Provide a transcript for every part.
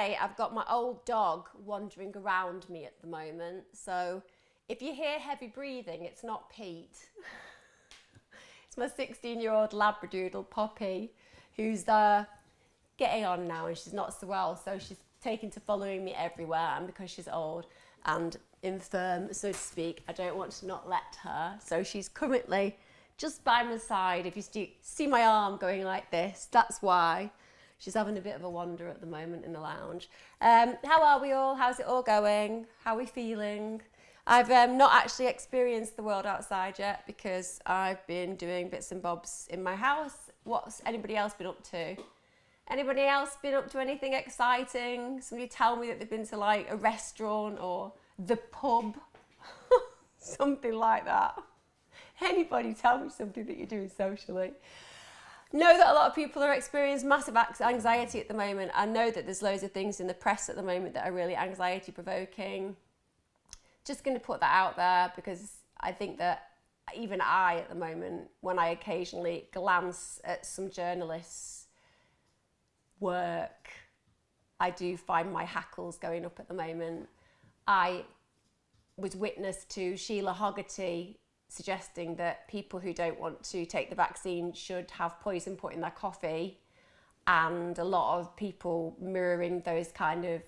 say I've got my old dog wandering around me at the moment. So if you hear heavy breathing, it's not Pete. It's my 16-year-old Labradoodle, Poppy, who's getting on now and she's not so well. So she's taken to following me everywhere. And because she's old and infirm, so to speak, I don't want to not let her. So she's currently just by my side. If you see my arm going like this, that's why. She's having a bit of a wander at the moment in the lounge. How are we all? How's it all going? How are we feeling? I've not actually experienced the world outside yet because I've been doing bits and bobs in my house. What's anybody else been up to? Anybody else been up to anything exciting? Somebody tell me that they've been to like a restaurant or the pub, something like that. Anybody tell me something that you're doing socially? Know that a lot of people are experiencing massive anxiety at the moment. I know that there's loads of things in the press at the moment that are really anxiety provoking. Just going to put that out there because I think that even I at the moment, when I occasionally glance at some journalists' work, I do find my hackles going up at the moment. I was witness to Sheila Hoggerty suggesting that people who don't want to take the vaccine should have poison put in their coffee, and a lot of people mirroring those kind of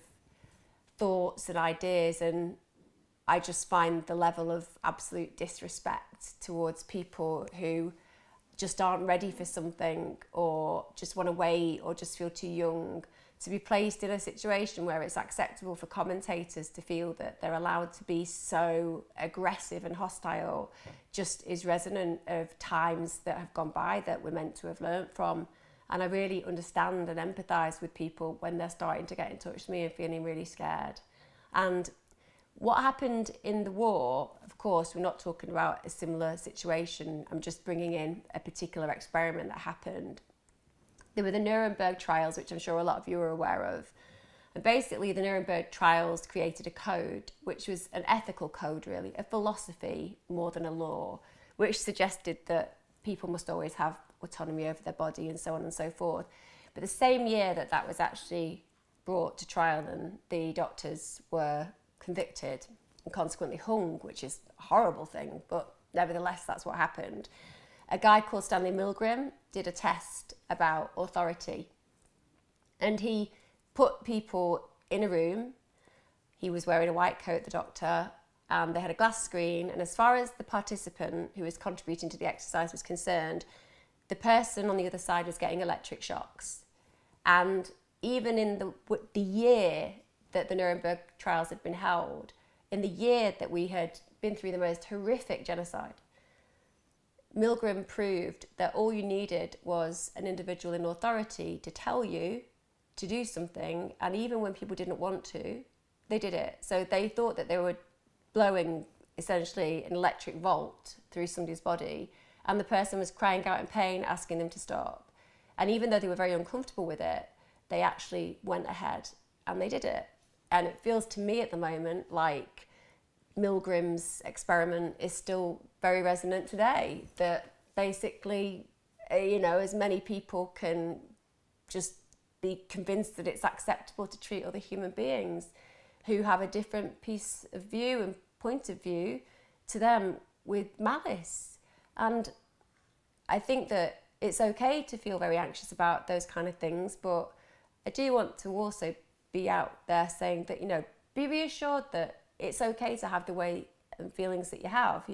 thoughts and ideas. And I just find the level of absolute disrespect towards people who just aren't ready for something or just want to wait or just feel too young to be placed in a situation where it's acceptable for commentators to feel that they're allowed to be so aggressive and hostile just is resonant of times that have gone by that we're meant to have learnt from. And I really understand and empathise with people when they're starting to get in touch with me and feeling really scared. And what happened in the war, of course, we're not talking about a similar situation. I'm just bringing in a particular experiment that happened. There were the Nuremberg trials, which I'm sure a lot of you are aware of. And basically the Nuremberg trials created a code, which was an ethical code really, a philosophy more than a law, which suggested that people must always have autonomy over their body and so on and so forth. But the same year that that was actually brought to trial and the doctors were convicted and consequently hung, which is a horrible thing, but nevertheless that's what happened. A guy called Stanley Milgram did a test about authority, and he put people in a room. He was wearing a white coat, the doctor, and they had a glass screen, and as far as the participant who was contributing to the exercise was concerned, the person on the other side was getting electric shocks. And even in the year that the Nuremberg trials had been held, in the year that we had been through the most horrific genocide, Milgram proved that all you needed was an individual in authority to tell you to do something, and even when people didn't want to, they did it. So they thought that they were blowing essentially an electric volt through somebody's body, and the person was crying out in pain, asking them to stop. And even though they were very uncomfortable with it, they actually went ahead and they did it. And it feels to me at the moment like Milgram's experiment is still very resonant today, that basically, as many people can just be convinced that it's acceptable to treat other human beings who have a different piece of view and point of view to them with malice. And I think that it's okay to feel very anxious about those kind of things, but I do want to also be out there saying that, be reassured that it's okay to have the way and feelings that you have,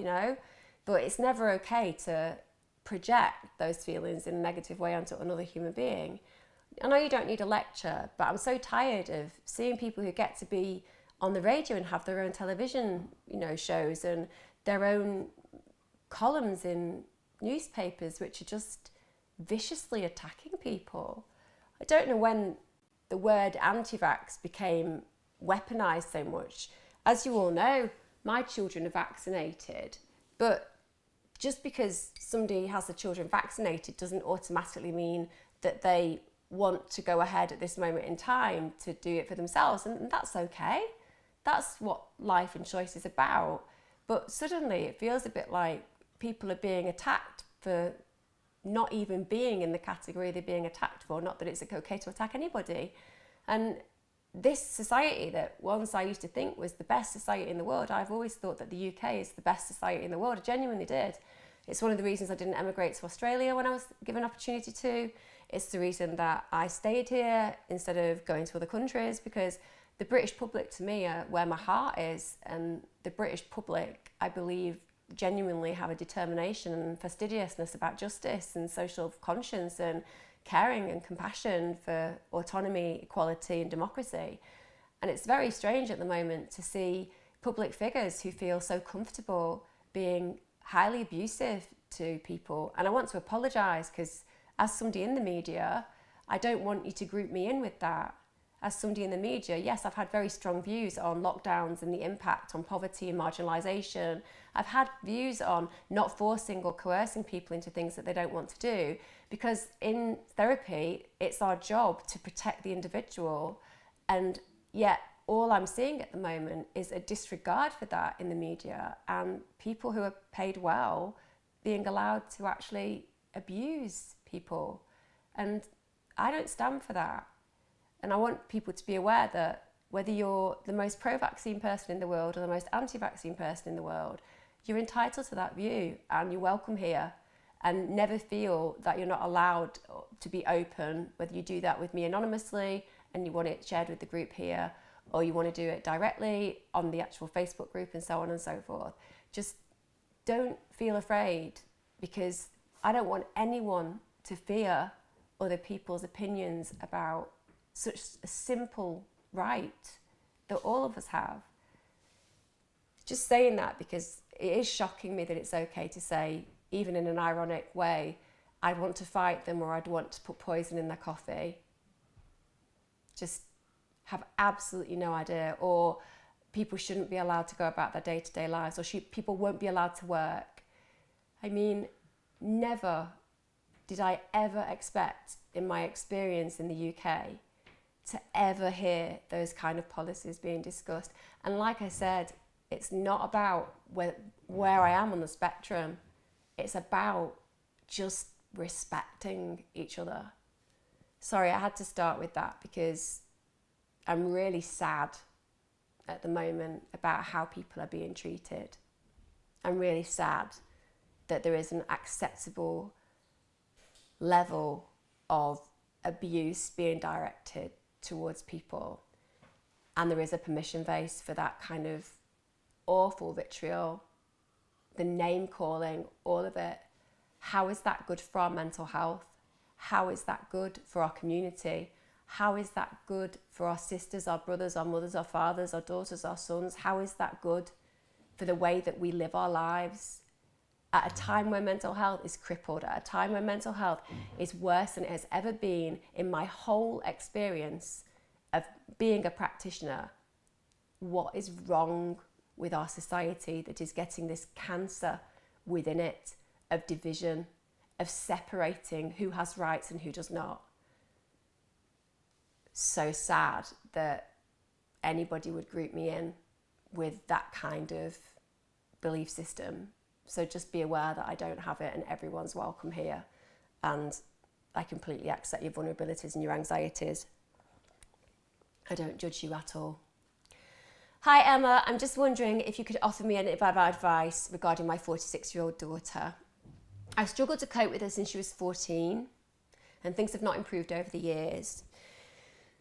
but it's never okay to project those feelings in a negative way onto another human being. I know you don't need a lecture, but I'm so tired of seeing people who get to be on the radio and have their own television, shows and their own columns in newspapers, which are just viciously attacking people. I don't know when the word anti-vax became weaponized so much. As you all know, my children are vaccinated, but just because somebody has the children vaccinated doesn't automatically mean that they want to go ahead at this moment in time to do it for themselves, and that's okay. That's what life and choice is about. But suddenly it feels a bit like people are being attacked for not even being in the category they're being attacked for, not that it's okay to attack anybody. And this society that once I used to think was the best society in the world, I've always thought that the UK is the best society in the world. I genuinely did. It's one of the reasons I didn't emigrate to Australia when I was given opportunity to. It's the reason that I stayed here instead of going to other countries, because the British public to me are where my heart is, and the British public, I believe, genuinely have a determination and fastidiousness about justice and social conscience and caring and compassion for autonomy, equality and democracy. And it's very strange at the moment to see public figures who feel so comfortable being highly abusive to people. And I want to apologise, because as somebody in the media, I don't want you to group me in with that. As somebody in the media, yes, I've had very strong views on lockdowns and the impact on poverty and marginalisation. I've had views on not forcing or coercing people into things that they don't want to do, because in therapy, it's our job to protect the individual. And yet all I'm seeing at the moment is a disregard for that in the media, and people who are paid well being allowed to actually abuse people. And I don't stand for that. And I want people to be aware that whether you're the most pro-vaccine person in the world or the most anti-vaccine person in the world, you're entitled to that view and you're welcome here. And never feel that you're not allowed to be open, whether you do that with me anonymously and you want it shared with the group here, or you want to do it directly on the actual Facebook group and so on and so forth. Just don't feel afraid, because I don't want anyone to fear other people's opinions about such a simple right that all of us have. Just saying that because it is shocking me that it's okay to say, even in an ironic way, I'd want to fight them or I'd want to put poison in their coffee. Just have absolutely no idea. Or people shouldn't be allowed to go about their day-to-day lives, or people won't be allowed to work. I mean, never did I ever expect in my experience in the UK to ever hear those kind of policies being discussed. And like I said, it's not about where I am on the spectrum. It's about just respecting each other. Sorry, I had to start with that because I'm really sad at the moment about how people are being treated. I'm really sad that there is an acceptable level of abuse being directed towards people, and there is a permission base for that kind of awful vitriol, the name calling, all of it. How is that good for our mental health? How is that good for our community? How is that good for our sisters, our brothers, our mothers, our fathers, our daughters, our sons? How is that good for the way that we live our lives? At a time where mental health is crippled, at a time where mental health is worse than it has ever been in my whole experience of being a practitioner, what is wrong with our society that is getting this cancer within it of division, of separating who has rights and who does not? So sad that anybody would group me in with that kind of belief system. So just be aware that I don't have it and everyone's welcome here. And I completely accept your vulnerabilities and your anxieties. I don't judge you at all. Hi Emma, I'm just wondering if you could offer me any advice regarding my 46-year-old daughter. I've struggled to cope with her since she was 14 and things have not improved over the years.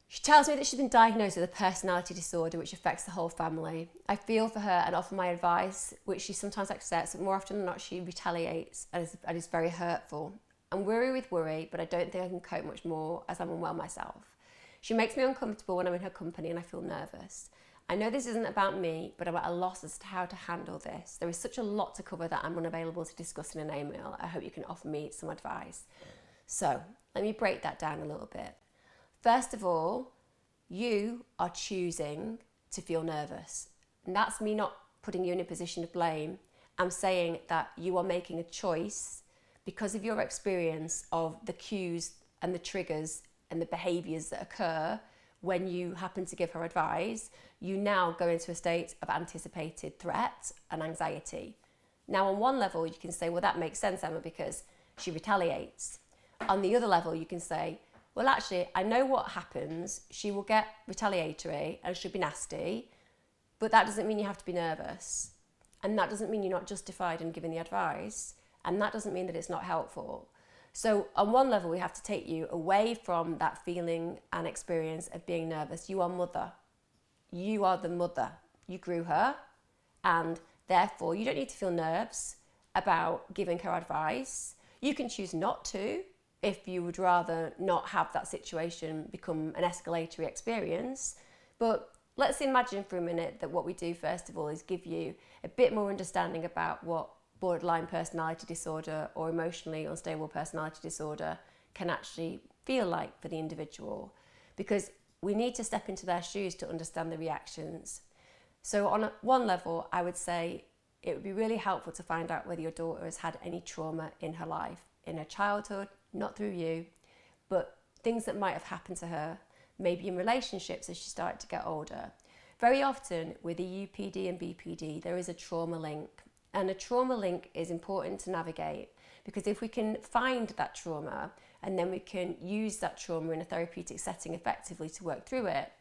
She tells me that she's been diagnosed with a personality disorder which affects the whole family. I feel for her and offer my advice, which she sometimes accepts, but more often than not she retaliates and is very hurtful. I'm weary with worry, but I don't think I can cope much more as I'm unwell myself. She makes me uncomfortable when I'm in her company and I feel nervous. I know this isn't about me, but I'm at a loss as to how to handle this. There is such a lot to cover that I'm unavailable to discuss in an email. I hope you can offer me some advice. So let me break that down a little bit. First of all, you are choosing to feel nervous. And that's me not putting you in a position of blame. I'm saying that you are making a choice because of your experience of the cues and the triggers and the behaviours that occur when you happen to give her advice. You now go into a state of anticipated threat and anxiety. Now, on one level, you can say, well, that makes sense, Emma, because she retaliates. On the other level, you can say, well, actually, I know what happens. She will get retaliatory and she'll be nasty, but that doesn't mean you have to be nervous. And that doesn't mean you're not justified in giving the advice. And that doesn't mean that it's not helpful. So on one level, we have to take you away from that feeling and experience of being nervous. You are mother. You are the mother. You grew her, and therefore you don't need to feel nerves about giving her advice. You can choose not to if you would rather not have that situation become an escalatory experience. But let's imagine for a minute that what we do first of all is give you a bit more understanding about what borderline personality disorder or emotionally unstable personality disorder can actually feel like for the individual, because we need to step into their shoes to understand the reactions. So on one level, I would say it would be really helpful to find out whether your daughter has had any trauma in her life, in her childhood, not through you, but things that might have happened to her, maybe in relationships as she started to get older. Very often with EUPD and BPD, there is a trauma link. And a trauma link is important to navigate, because if we can find that trauma and then we can use that trauma in a therapeutic setting effectively to work through it,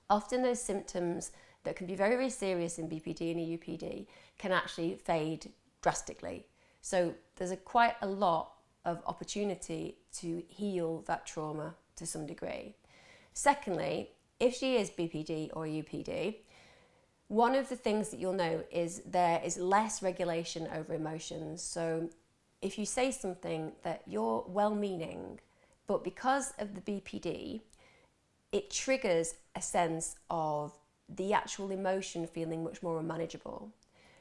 often those symptoms that can be very, very serious in BPD and EUPD can actually fade drastically. So there's quite a lot of opportunity to heal that trauma to some degree. Secondly, if she is BPD or EUPD, one of the things that you'll know is there is less regulation over emotions. So if you say something that you're well-meaning, but because of the BPD, it triggers a sense of the actual emotion feeling much more unmanageable.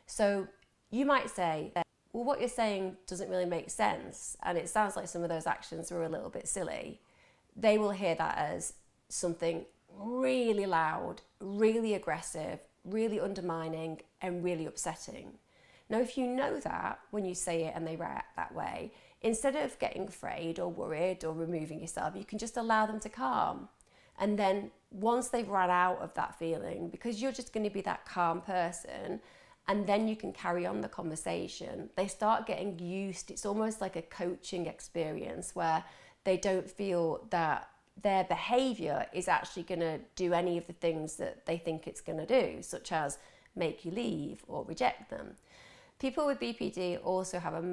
So you might say, well, what you're saying doesn't really make sense, and it sounds like some of those actions were a little bit silly. They will hear that as something really loud, really aggressive, really undermining, and really upsetting. Now, if you know that when you say it and they react that way, instead of getting afraid or worried or removing yourself, you can just allow them to calm. And then once they've run out of that feeling, because you're just going to be that calm person, and then you can carry on the conversation, they start getting used. It's almost like a coaching experience where they don't feel that their behaviour is actually going to do any of the things that they think it's going to do, such as make you leave or reject them. People with BPD also have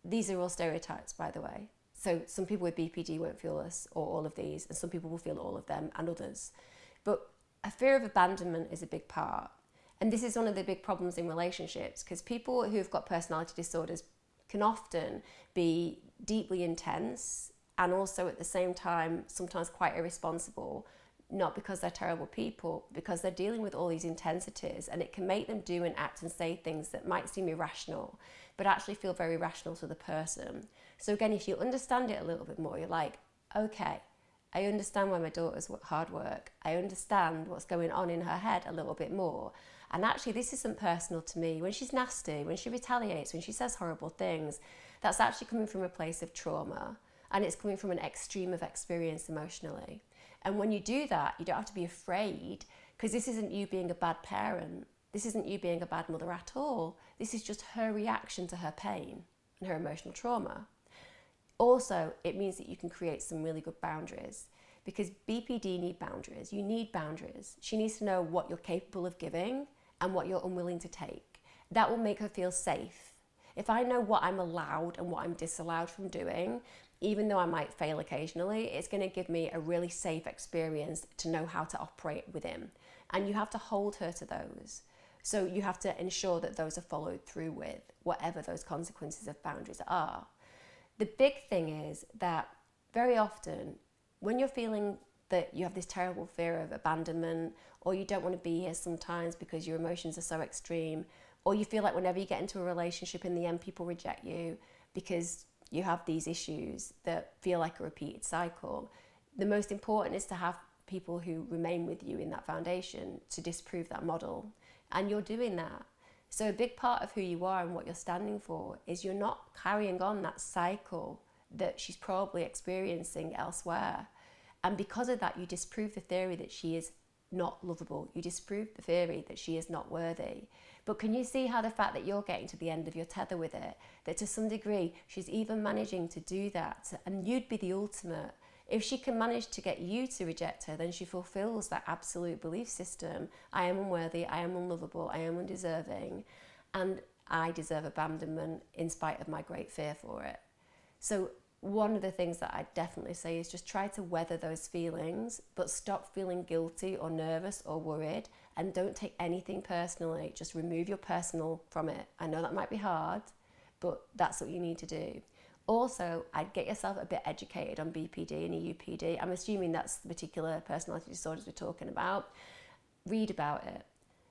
these are all stereotypes, by the way. So some people with BPD won't feel this or all of these, and some people will feel all of them and others. But a fear of abandonment is a big part. And this is one of the big problems in relationships, because people who've got personality disorders can often be deeply intense and also at the same time sometimes quite irresponsible, not because they're terrible people, because they're dealing with all these intensities, and it can make them do and act and say things that might seem irrational, but actually feel very rational to the person. So again, if you understand it a little bit more, you're like, okay, I understand why my daughter's hard work. I understand what's going on in her head a little bit more. And actually, this isn't personal to me. When she's nasty, when she retaliates, when she says horrible things, that's actually coming from a place of trauma, and it's coming from an extreme of experience emotionally. And when you do that, you don't have to be afraid, because this isn't you being a bad parent. This isn't you being a bad mother at all. This is just her reaction to her pain and her emotional trauma. Also, it means that you can create some really good boundaries, because BPD need boundaries. You need boundaries. She needs to know what you're capable of giving and what you're unwilling to take. That will make her feel safe. If I know what I'm allowed and what I'm disallowed from doing, even though I might fail occasionally, it's going to give me a really safe experience to know how to operate within. And you have to hold her to those. So you have to ensure that those are followed through with, whatever those consequences of boundaries are. The big thing is that very often when you're feeling that you have this terrible fear of abandonment, or you don't want to be here sometimes because your emotions are so extreme, or you feel like whenever you get into a relationship in the end people reject you because you have these issues that feel like a repeated cycle, the most important is to have people who remain with you in that foundation to disprove that model. And you're doing that. So a big part of who you are and what you're standing for is you're not carrying on that cycle that she's probably experiencing elsewhere. And because of that, you disprove the theory that she is not lovable. You disprove the theory that she is not worthy. But can you see how the fact that you're getting to the end of your tether with it, that to some degree she's even managing to do that, and you'd be the ultimate If she can manage to get you to reject her, then she fulfills that absolute belief system. I am unworthy, I am unlovable, I am undeserving, and I deserve abandonment in spite of my great fear for it. So one of the things that I definitely say is just try to weather those feelings, but stop feeling guilty or nervous or worried, and don't take anything personally. Just remove your personal from it. I know that might be hard, but that's what you need to do. Also, I'd get yourself a bit educated on BPD and EUPD. I'm assuming that's the particular personality disorders we're talking about. Read about it,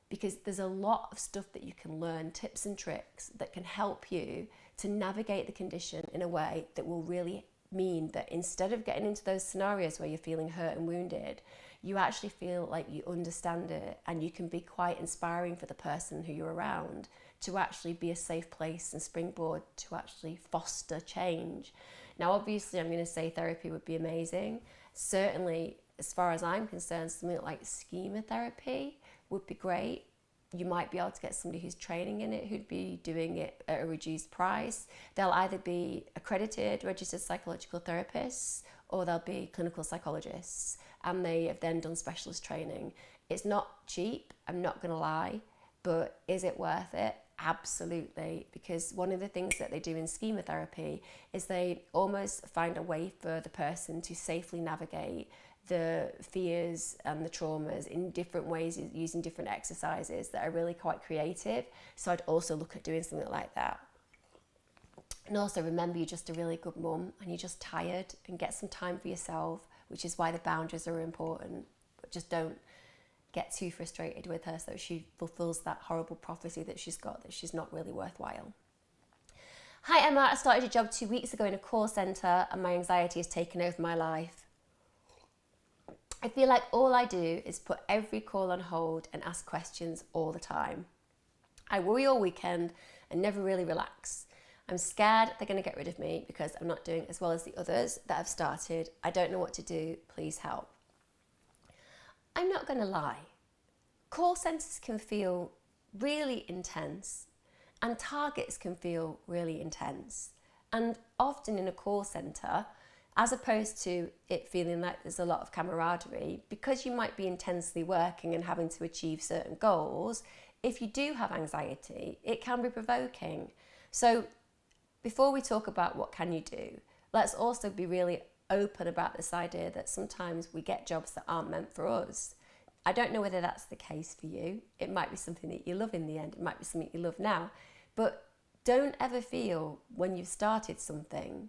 because there's a lot of stuff that you can learn, tips and tricks that can help you to navigate the condition in a way that will really mean that instead of getting into those scenarios where you're feeling hurt and wounded, you actually feel like you understand it, and you can be quite inspiring for the person who you're around to actually be a safe place and springboard to actually foster change. Now, obviously, I'm going to say therapy would be amazing. Certainly, as far as I'm concerned, something like schema therapy would be great. You might be able to get somebody who's training in it, who'd be doing it at a reduced price. They'll either be accredited, registered psychological therapists, or they'll be clinical psychologists, and they have then done specialist training. It's not cheap, I'm not going to lie, but is it worth it? Absolutely, because one of the things that they do in schema therapy is they almost find a way for the person to safely navigate the fears and the traumas in different ways, using different exercises that are really quite creative. So I'd also look at doing something like that. And also remember, you're just a really good mum and you're just tired, and get some time for yourself, which is why the boundaries are important. But just don't get too frustrated with her so she fulfills that horrible prophecy that she's got, that she's not really worthwhile. Hi Emma, I started a job 2 weeks ago in a call centre and my anxiety has taken over my life. I feel like all I do is put every call on hold and ask questions all the time. I worry all weekend and never really relax. I'm scared they're going to get rid of me because I'm not doing as well as the others that have started. I don't know what to do. Please help. I'm not going to lie. Call centres can feel really intense, and targets can feel really intense. And often in a call centre, as opposed to it feeling like there's a lot of camaraderie, because you might be intensely working and having to achieve certain goals, if you do have anxiety, it can be provoking. So before we talk about what can you do, let's also be really open about this idea that sometimes we get jobs that aren't meant for us. I don't know whether that's the case for you. It might be something that you love in the end. It might be something you love now. But don't ever feel when you've started something,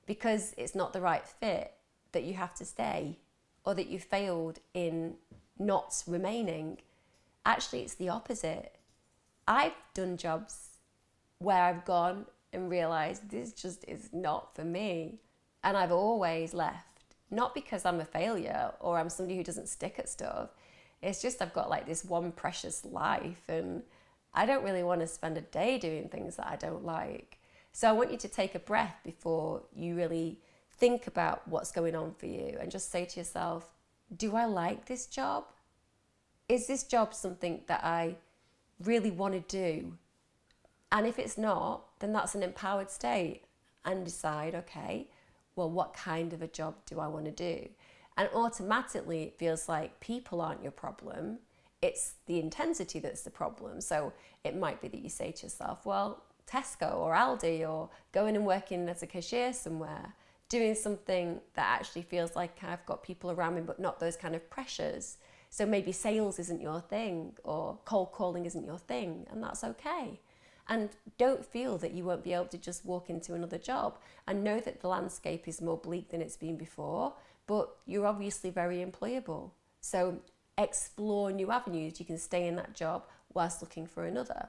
because it's not the right fit, that you have to stay, or that you failed in not remaining. Actually, it's the opposite. I've done jobs where I've gone and realised this just is not for me. And I've always left, not because I'm a failure or I'm somebody who doesn't stick at stuff. It's just I've got like this one precious life and I don't really want to spend a day doing things that I don't like. So I want you to take a breath before you really think about what's going on for you and just say to yourself, do I like this job? Is this job something that I really want to do? And if it's not, then that's an empowered state, and decide, okay, well, what kind of a job do I want to do? And automatically it feels like people aren't your problem. It's the intensity that's the problem. So it might be that you say to yourself, well, Tesco or Aldi, or going and working as a cashier somewhere, doing something that actually feels like I've got people around me, but not those kind of pressures. So maybe sales isn't your thing, or cold calling isn't your thing, and that's okay. And don't feel that you won't be able to just walk into another job, and know that the landscape is more bleak than it's been before, but you're obviously very employable. So explore new avenues. You can stay in that job whilst looking for another.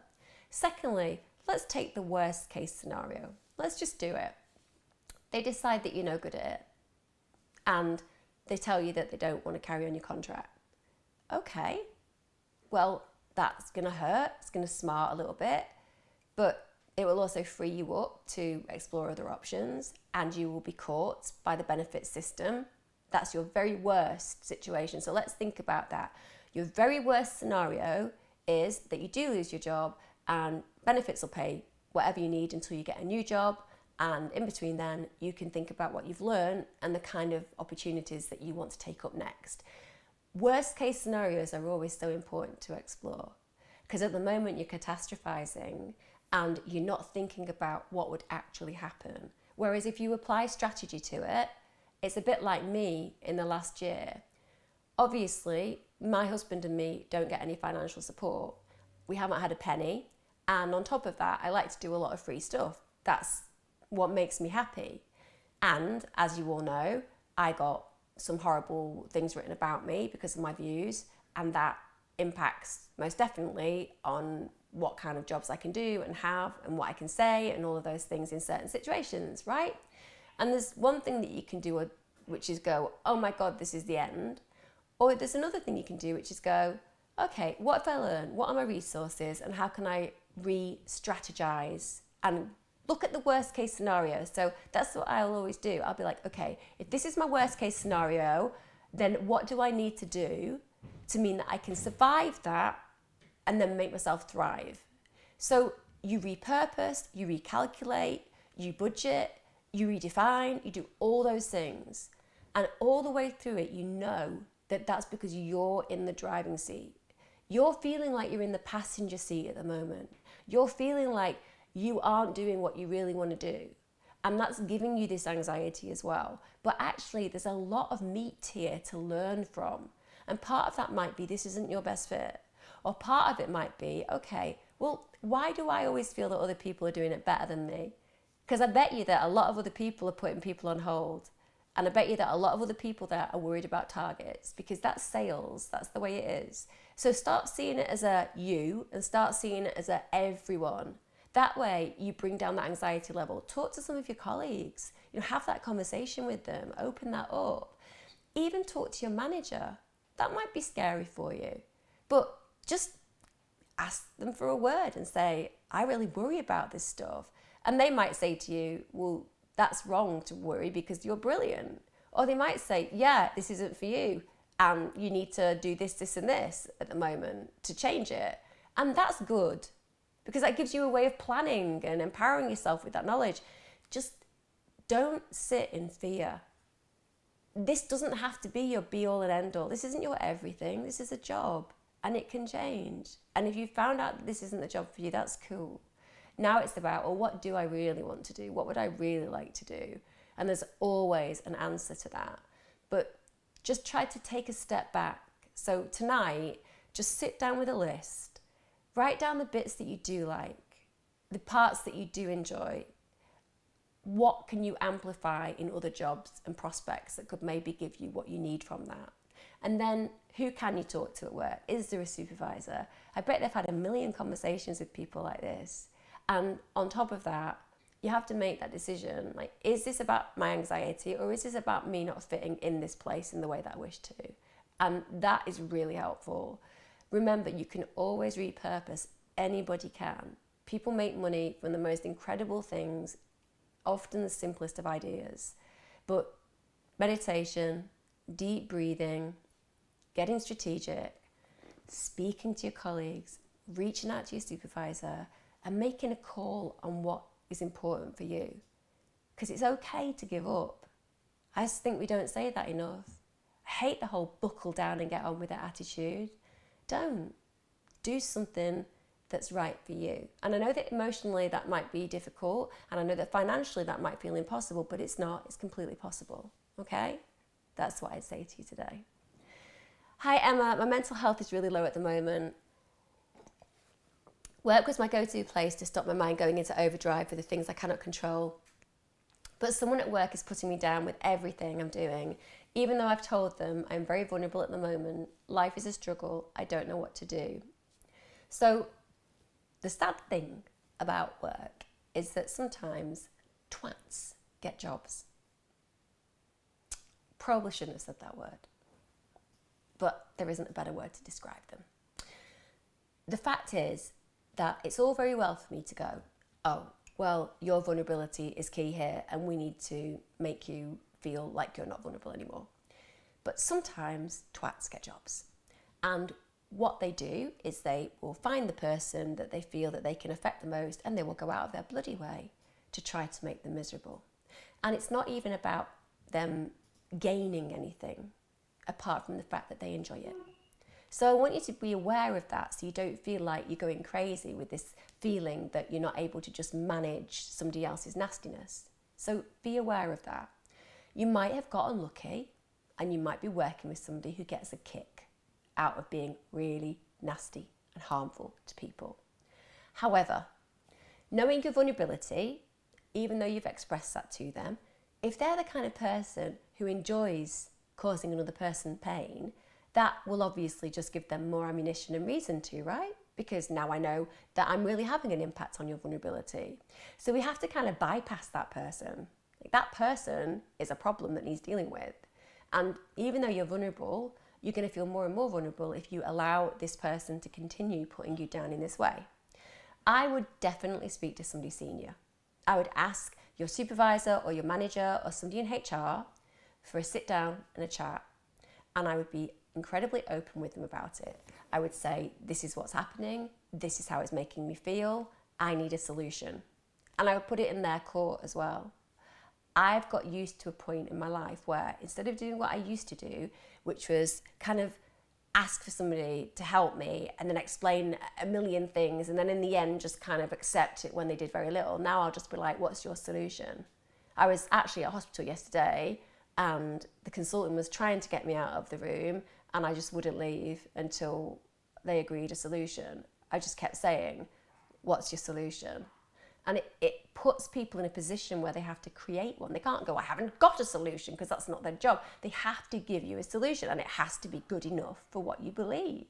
Secondly, let's take the worst case scenario. Let's just do it. They decide that you're no good at it, and they tell you that they don't want to carry on your contract. Okay, well, that's going to hurt. It's going to smart a little bit, but it will also free you up to explore other options, and you will be caught by the benefits system. That's your very worst situation. So let's think about that. Your very worst scenario is that you do lose your job and benefits will pay whatever you need until you get a new job, And in between then, you can think about what you've learned and the kind of opportunities that you want to take up next. Worst case scenarios are always so important to explore, because at the moment you're catastrophizing and you're not thinking about what would actually happen. Whereas if you apply strategy to it, it's a bit like me in the last year. Obviously, my husband and me don't get any financial support. We haven't had a penny. And on top of that, I like to do a lot of free stuff. That's what makes me happy. And as you all know, I got some horrible things written about me because of my views, and that impacts most definitely on what kind of jobs I can do and have and what I can say and all of those things in certain situations, right? And there's one thing that you can do, which is go, oh my God, this is the end. Or there's another thing you can do, which is go, okay, what have I learned? What are my resources? And how can I re-strategize and look at the worst case scenario? So that's what I'll always do. I'll be like, okay, if this is my worst case scenario, then what do I need to do to mean that I can survive that and then make myself thrive? So you repurpose, you recalculate, you budget, you redefine, you do all those things. And all the way through it, you know that that's because you're in the driving seat. You're feeling like you're in the passenger seat at the moment. You're feeling like you aren't doing what you really want to do. And that's giving you this anxiety as well. But actually, there's a lot of meat here to learn from. And part of that might be this isn't your best fit. Or part of it might be, okay, well, why do I always feel that other people are doing it better than me? Because I bet you that a lot of other people are putting people on hold. And I bet you that a lot of other people there are worried about targets, because that's sales. That's the way it is. So start seeing it as a you and start seeing it as a everyone. That way you bring down that anxiety level. Talk to some of your colleagues, have that conversation with them, open that up. Even talk to your manager. That might be scary for you, but just ask them for a word and say, I really worry about this stuff. And they might say to you, well, that's wrong to worry because you're brilliant. Or they might say, yeah, this isn't for you. And you need to do this, this, and this at the moment to change it. And that's good, because that gives you a way of planning and empowering yourself with that knowledge. Just don't sit in fear. This doesn't have to be your be all and end all. This isn't your everything. This is a job and it can change. And if you found out that this isn't the job for you, that's cool. Now it's about, well, what do I really want to do? What would I really like to do? And there's always an answer to that. But just try to take a step back. So tonight, just sit down with a list. Write down the bits that you do like, the parts that you do enjoy. What can you amplify in other jobs and prospects that could maybe give you what you need from that? And then who can you talk to at work? Is there a supervisor? I bet they've had a million conversations with people like this. And on top of that, you have to make that decision. Like, is this about my anxiety, or is this about me not fitting in this place in the way that I wish to? And that is really helpful. Remember, you can always repurpose. Anybody can. People make money from the most incredible things, often the simplest of ideas. But meditation, deep breathing, getting strategic, speaking to your colleagues, reaching out to your supervisor, and making a call on what is important for you. Because it's okay to give up. I just think we don't say that enough. I hate the whole buckle down and get on with it attitude. Don't. Do something that's right for you. And I know that emotionally that might be difficult, and I know that financially that might feel impossible, but it's not. It's completely possible. Okay? That's what I'd say to you today. Hi Emma, my mental health is really low at the moment. Work was my go-to place to stop my mind going into overdrive for the things I cannot control. But someone at work is putting me down with everything I'm doing. Even though I've told them I'm very vulnerable at the moment, life is a struggle, I don't know what to do. So the sad thing about work is that sometimes twats get jobs. Probably shouldn't have said that word, but there isn't a better word to describe them. The fact is that it's all very well for me to go, oh, well, your vulnerability is key here and we need to make you feel like you're not vulnerable anymore. But sometimes twats get jobs. And what they do is they will find the person that they feel that they can affect the most, and they will go out of their bloody way to try to make them miserable. And it's not even about them gaining anything apart from the fact that they enjoy it. So I want you to be aware of that, so you don't feel like you're going crazy with this feeling that you're not able to just manage somebody else's nastiness. So be aware of that. You might have got unlucky, and you might be working with somebody who gets a kick out of being really nasty and harmful to people. However, knowing your vulnerability, even though you've expressed that to them, if they're the kind of person who enjoys causing another person pain, that will obviously just give them more ammunition and reason to, right? Because now I know that I'm really having an impact on your vulnerability. So we have to kind of bypass that person. That person is a problem that needs dealing with. And even though you're vulnerable, you're going to feel more and more vulnerable if you allow this person to continue putting you down in this way. I would definitely speak to somebody senior. I would ask your supervisor or your manager or somebody in HR for a sit down and a chat. And I would be incredibly open with them about it. I would say, this is what's happening. This is how it's making me feel. I need a solution. And I would put it in their court as well. I've got used to a point in my life where instead of doing what I used to do, which was kind of ask for somebody to help me and then explain a million things and then in the end just kind of accept it when they did very little, now I'll just be like, what's your solution? I was actually at hospital yesterday and the consultant was trying to get me out of the room and I just wouldn't leave until they agreed a solution. I just kept saying, what's your solution? And it puts people in a position where they have to create one. They can't go, I haven't got a solution, because that's not their job. They have to give you a solution and it has to be good enough for what you believe.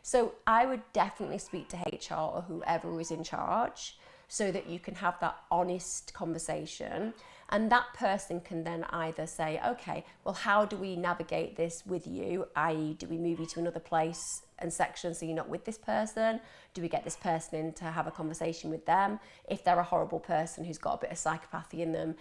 So I would definitely speak to HR or whoever is in charge so that you can have that honest conversation. And that person can then either say, okay, well, how do we navigate this with you? I.e., do we move you to another place and section so you're not with this person? Do we get this person in to have a conversation with them? If they're a horrible person who's got a bit of psychopathy in them,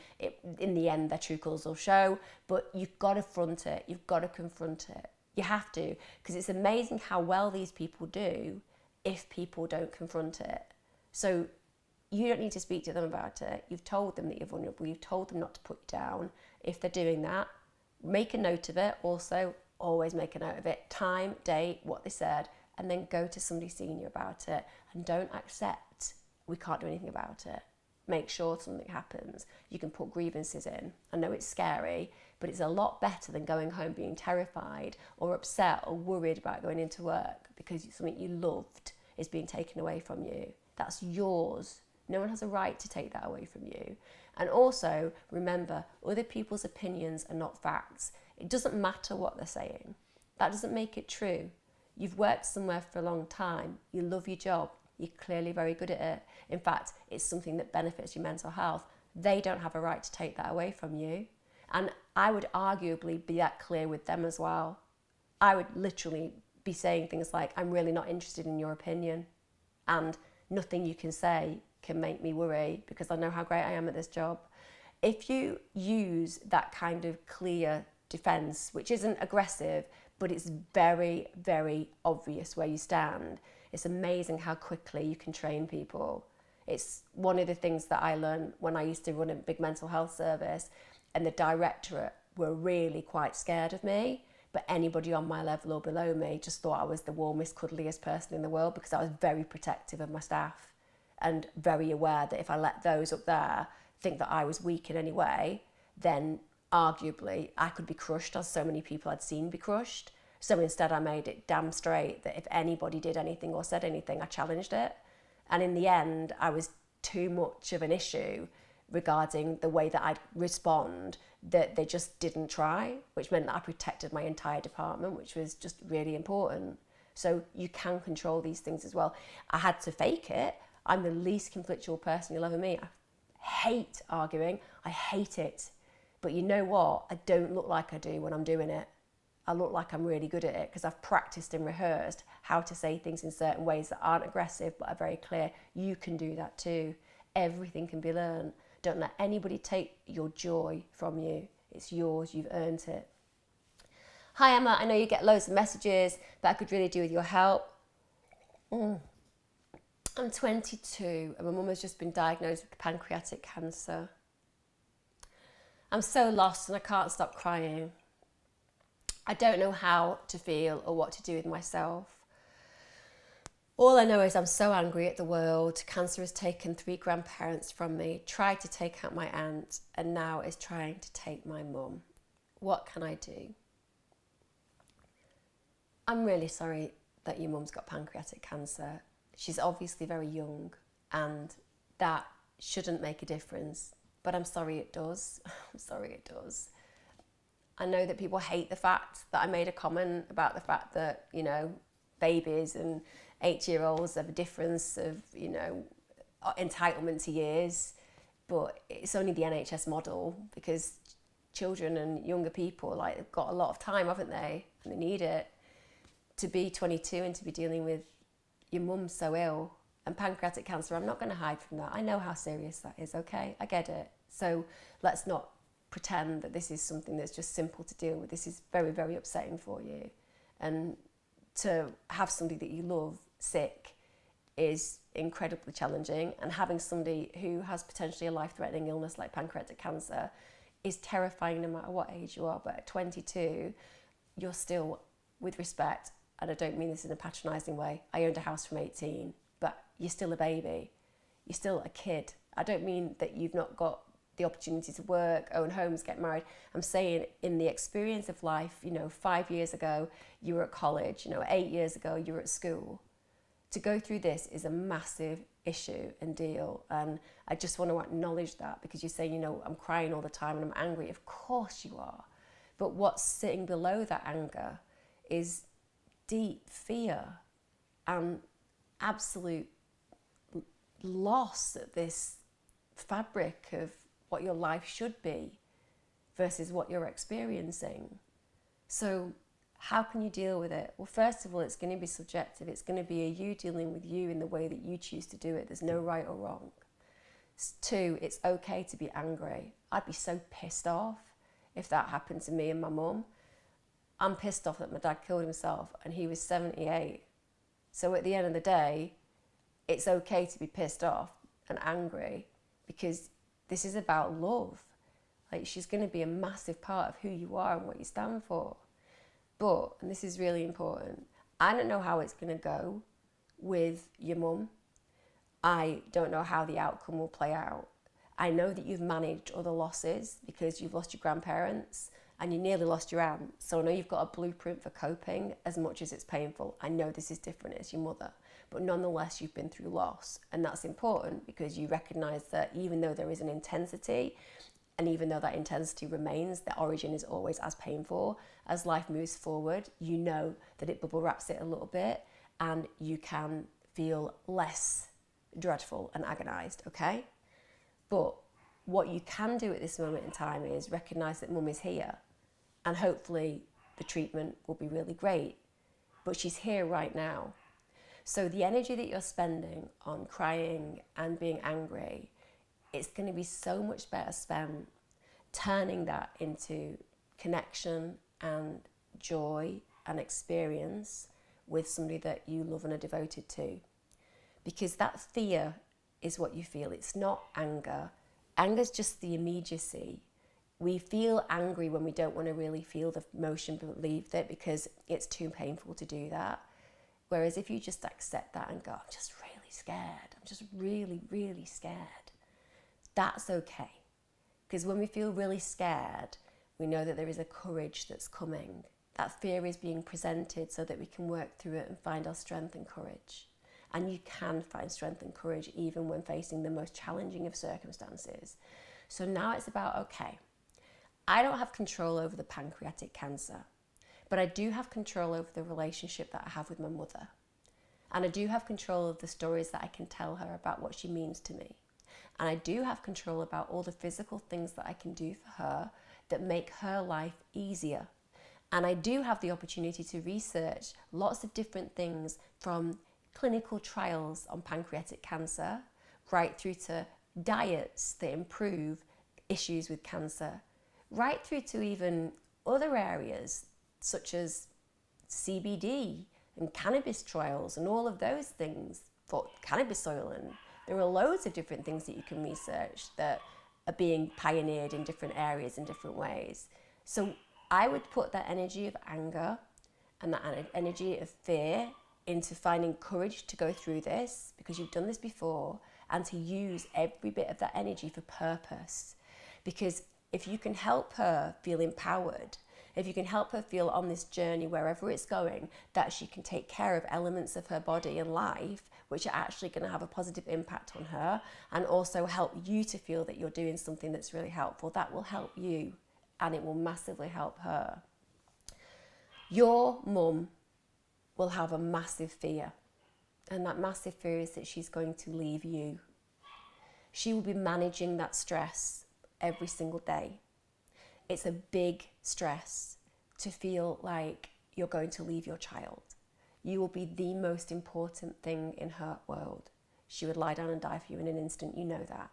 in the end, their true colours will show. But you've got to front it. You've got to confront it. You have to, because it's amazing how well these people do if people don't confront it. So you don't need to speak to them about it. You've told them that you're vulnerable. You've told them not to put you down. If they're doing that, make a note of it. Also, always make a note of it. Time, date, what they said, and then go to somebody senior about it. And don't accept we can't do anything about it. Make sure something happens. You can put grievances in. I know it's scary, but it's a lot better than going home being terrified or upset or worried about going into work because something you loved is being taken away from you. That's yours. No one has a right to take that away from you. And also, remember, other people's opinions are not facts. It doesn't matter what they're saying. That doesn't make it true. You've worked somewhere for a long time. You love your job. You're clearly very good at it. In fact, it's something that benefits your mental health. They don't have a right to take that away from you. And I would arguably be that clear with them as well. I would literally be saying things like, I'm really not interested in your opinion. And nothing you can say can make me worry because I know how great I am at this job. If you use that kind of clear defence, which isn't aggressive, but it's very, very obvious where you stand, it's amazing how quickly you can train people. It's one of the things that I learned when I used to run a big mental health service, and the directorate were really quite scared of me, but anybody on my level or below me just thought I was the warmest, cuddliest person in the world because I was very protective of my staff and very aware that if I let those up there think that I was weak in any way, then arguably I could be crushed, as so many people I'd seen be crushed. So instead I made it damn straight that if anybody did anything or said anything, I challenged it. And in the end, I was too much of an issue regarding the way that I'd respond that they just didn't try, which meant that I protected my entire department, which was just really important. So you can control these things as well. I had to fake it. I'm the least conflictual person you'll ever meet. I hate arguing. I hate it. But you know what? I don't look like I do when I'm doing it. I look like I'm really good at it because I've practiced and rehearsed how to say things in certain ways that aren't aggressive but are very clear. You can do that too. Everything can be learned. Don't let anybody take your joy from you. It's yours. You've earned it. Hi Emma, I know you get loads of messages that I could really do with your help. I'm 22 and my mum has just been diagnosed with pancreatic cancer. I'm so lost and I can't stop crying. I don't know how to feel or what to do with myself. All I know is I'm so angry at the world. Cancer has taken 3 grandparents from me, tried to take out my aunt, and now is trying to take my mum. What can I do? I'm really sorry that your mum's got pancreatic cancer. She's obviously very young and that shouldn't make a difference, but I'm sorry it does. I'm sorry it does. I know that people hate the fact that I made a comment about the fact that, you know, babies and 8-year-olds have a difference of, you know, entitlement to years, but it's only the NHS model because children and younger people, like, have got a lot of time, haven't they? And they need it. To be 22 and to be dealing with your mum so ill and pancreatic cancer, I'm not going to hide from that. I know how serious that is, okay? I get it. So let's not pretend that this is something that's just simple to deal with. This is very, very upsetting for you. And to have somebody that you love sick is incredibly challenging. And having somebody who has potentially a life-threatening illness like pancreatic cancer is terrifying no matter what age you are. But at 22, you're still, with respect, and I don't mean this in a patronising way, I owned a house from 18, but you're still a baby. You're still a kid. I don't mean that you've not got the opportunity to work, own homes, get married. I'm saying in the experience of life, you know, 5 years ago, you were at college, you know, 8 years ago, you were at school. To go through this is a massive issue and deal. And I just want to acknowledge that, because you're saying, you know, I'm crying all the time and I'm angry. Of course you are. But what's sitting below that anger is deep fear and absolute loss at this fabric of what your life should be versus what you're experiencing. So how can you deal with it? Well, first of all, it's going to be subjective. It's going to be you dealing with you in the way that you choose to do it. There's no right or wrong. 2, it's okay to be angry. I'd be so pissed off if that happened to me and my mum. I'm pissed off that my dad killed himself and he was 78. So at the end of the day, it's okay to be pissed off and angry, because this is about love. Like, she's going to be a massive part of who you are and what you stand for. But, and this is really important, I don't know how it's going to go with your mum. I don't know how the outcome will play out. I know that you've managed other losses because you've lost your grandparents and you nearly lost your aunt. So I know you've got a blueprint for coping, as much as it's painful. I know this is different, it's your mother. But nonetheless, you've been through loss. And that's important because you recognise that even though there is an intensity, and even though that intensity remains, the origin is always as painful. As life moves forward, you know that it bubble wraps it a little bit and you can feel less dreadful and agonised, okay? But what you can do at this moment in time is recognise that mum is here, and hopefully the treatment will be really great. But she's here right now. So the energy that you're spending on crying and being angry, it's going to be so much better spent turning that into connection and joy and experience with somebody that you love and are devoted to. Because that fear is what you feel. It's not anger. Anger's just the immediacy. We feel angry when we don't want to really feel the emotion, believe it, because it's too painful to do that. Whereas if you just accept that and go, I'm just really scared, I'm just really, really scared, that's okay. Because when we feel really scared, we know that there is a courage that's coming. That fear is being presented so that we can work through it and find our strength and courage. And you can find strength and courage even when facing the most challenging of circumstances. So now it's about, okay, I don't have control over the pancreatic cancer, but I do have control over the relationship that I have with my mother. And I do have control of the stories that I can tell her about what she means to me. And I do have control about all the physical things that I can do for her that make her life easier. And I do have the opportunity to research lots of different things, from clinical trials on pancreatic cancer right through to diets that improve issues with cancer, right through to even other areas such as CBD and cannabis trials and all of those things for cannabis oil. And there are loads of different things that you can research that are being pioneered in different areas in different ways. So I would put that energy of anger and that energy of fear into finding courage to go through this, because you've done this before, and to use every bit of that energy for purpose. Because if you can help her feel empowered, if you can help her feel on this journey, wherever it's going, that she can take care of elements of her body and life which are actually going to have a positive impact on her, and also help you to feel that you're doing something that's really helpful, that will help you and it will massively help her. Your mum will have a massive fear, and that massive fear is that she's going to leave you. She will be managing that stress every single day. It's a big stress to feel like you're going to leave your child. You will be the most important thing in her world. She would lie down and die for you in an instant, you know that.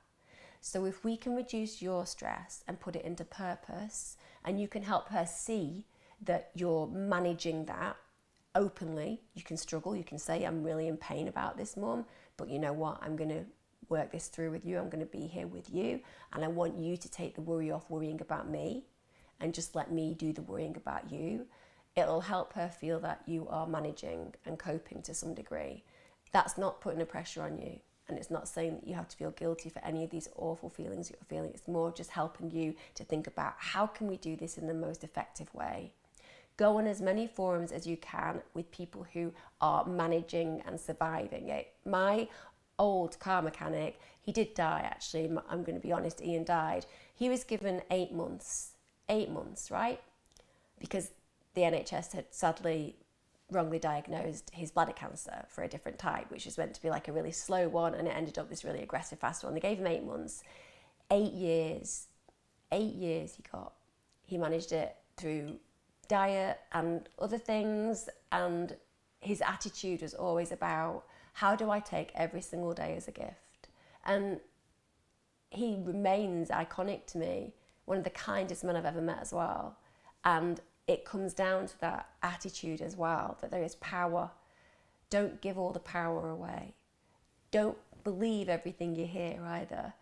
So if we can reduce your stress and put it into purpose, and you can help her see that you're managing that openly, you can struggle, you can say, I'm really in pain about this, Mum, but you know what, I'm going to work this through with you, I'm going to be here with you, and I want you to take the worry off worrying about me and just let me do the worrying about you. It'll help her feel that you are managing and coping to some degree. That's not putting a pressure on you, and it's not saying that you have to feel guilty for any of these awful feelings that you're feeling. It's more just helping you to think about, how can we do this in the most effective way? Go on as many forums as you can with people who are managing and surviving it. My old car mechanic, he did die actually, I'm going to be honest, Ian died. He was given 8 months, right? Because the NHS had sadly wrongly diagnosed his bladder cancer for a different type, which was meant to be like a really slow one, and it ended up this really aggressive fast one. They gave him 8 months. 8 years he got. He managed it through diet and other things, and his attitude was always about, how do I take every single day as a gift? And he remains iconic to me, one of the kindest men I've ever met as well. And it comes down to that attitude as well, that there is power. Don't give all the power away. Don't believe everything you hear either.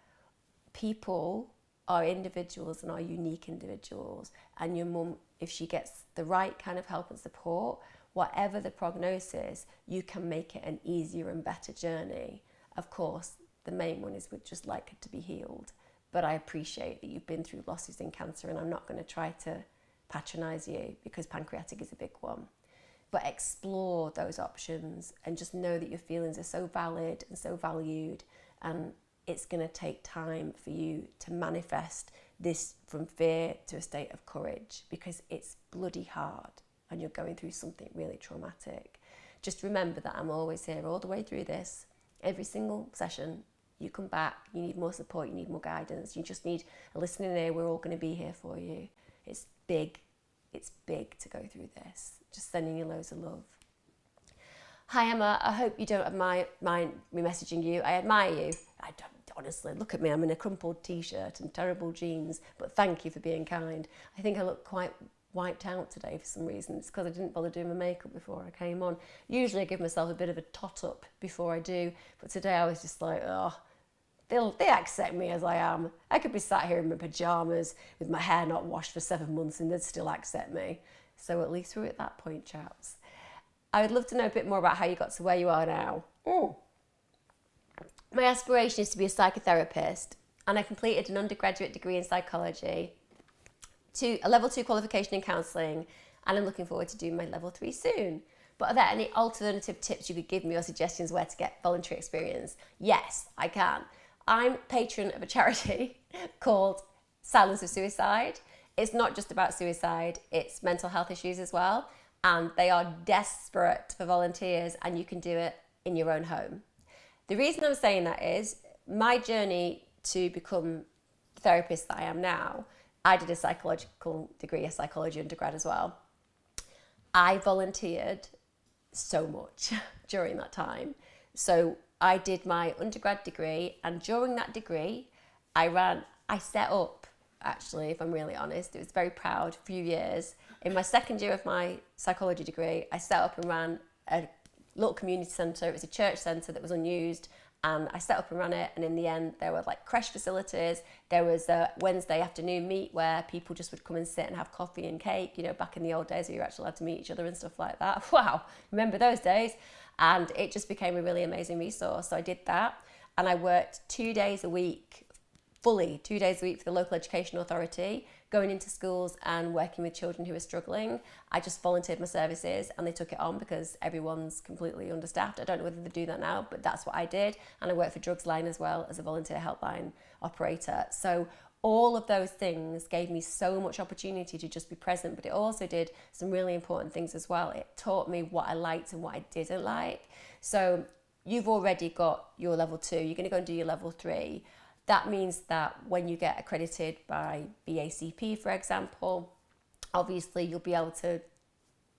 People are individuals and are unique individuals, and your mum, if she gets the right kind of help and support, whatever the prognosis, you can make it an easier and better journey. Of course, the main one is we'd just like her to be healed, but I appreciate that you've been through losses in cancer, and I'm not going to try to patronise you, because pancreatic is a big one. But explore those options and just know that your feelings are so valid and so valued, and it's going to take time for you to manifest this from fear to a state of courage, because it's bloody hard and you're going through something really traumatic. Just remember that I'm always here all the way through this. Every single session, you come back, you need more support, you need more guidance, you just need a listening ear. We're all going to be here for you. It's big to go through this. Just sending you loads of love. Hi Emma, I hope you don't mind me messaging you. I admire you. I don't, honestly, look at me, I'm in a crumpled t-shirt and terrible jeans, but thank you for being kind. I think I look quite wiped out today for some reason. It's because I didn't bother doing my makeup before I came on. Usually I give myself a bit of a tot up before I do, but today I was just like, oh, they accept me as I am. I could be sat here in my pyjamas with my hair not washed for 7 months and they'd still accept me. So at least we're at that point, chaps. I would love to know a bit more about how you got to where you are now. My aspiration is to be a psychotherapist, and I completed an undergraduate degree in psychology, a level 2 qualification in counselling, and I'm looking forward to doing my level 3 soon. But are there any alternative tips you could give me or suggestions where to get voluntary experience? Yes, I can. I'm patron of a charity called Silence of Suicide. It's not just about suicide, it's mental health issues as well. And they are desperate for volunteers, and you can do it in your own home. The reason I'm saying that is my journey to become the therapist that I am now, I did a psychological degree, a psychology undergrad as well. I volunteered so much during that time. So I did my undergrad degree, and during that degree, I set up, actually, if I'm really honest, it was very proud, a few years. In my second year of my psychology degree, I set up and ran a little community centre. It was a church centre that was unused, and I set up and ran it. And in the end, there were like creche facilities. There was a Wednesday afternoon meet where people just would come and sit and have coffee and cake, you know, back in the old days where you were actually allowed to meet each other and stuff like that. Wow, remember those days? And it just became a really amazing resource. So I did that, and I worked 2 days a week, fully 2 days a week for the local education authority, going into schools and working with children who are struggling. I just volunteered my services, and they took it on because everyone's completely understaffed. I don't know whether they do that now, but that's what I did. And I worked for Drugs Line as well as a volunteer helpline operator. So all of those things gave me so much opportunity to just be present, but it also did some really important things as well. It taught me what I liked and what I didn't like. So you've already got your level 2, you're going to go and do your level 3. That means that when you get accredited by BACP, for example, obviously you'll be able to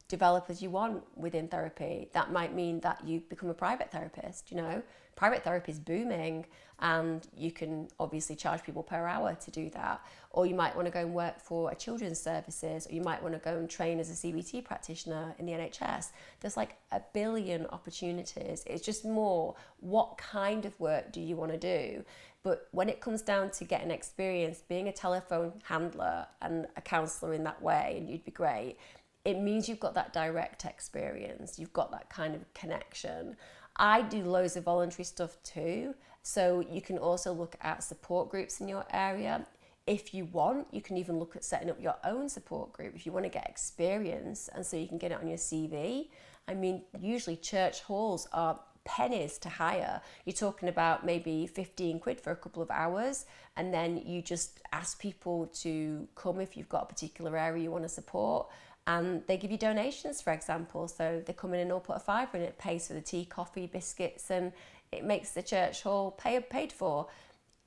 develop as you want within therapy. That might mean that you become a private therapist, you know. Private therapy is booming, and you can obviously charge people per hour to do that. Or you might want to go and work for a children's services, or you might want to go and train as a CBT practitioner in the NHS. There's like a billion opportunities. It's just more, what kind of work do you want to do? But when it comes down to getting experience, being a telephone handler and a counsellor in that way, and you'd be great, it means you've got that direct experience. You've got that kind of connection. I do loads of voluntary stuff too. So you can also look at support groups in your area. If you want, you can even look at setting up your own support group if you want to get experience, and so you can get it on your CV. I mean, usually church halls are pennies to hire. You're talking about maybe 15 quid for a couple of hours, and then you just ask people to come if you've got a particular area you want to support, and they give you donations, for example. So they come in and all put a fiver in, it pays for the tea, coffee, biscuits, and it makes the church hall paid for.